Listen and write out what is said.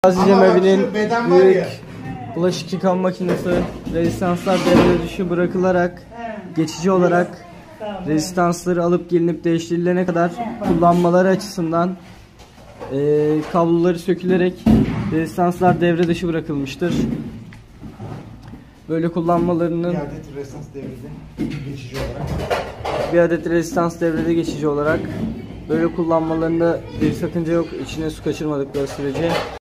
Gazi Cemevi'nin büyük bulaşık yıkama makinesi rezistanslar devre dışı bırakılarak geçici olarak rezistansları alıp gelinip değiştirilene kadar kullanmaları açısından kabloları sökülerek rezistanslar devre dışı bırakılmıştır. Böyle kullanmalarının bir adet rezistans devrede geçici olarak böyle kullanmalarında bir sakınca yok, içine su kaçırmadıkları sürece.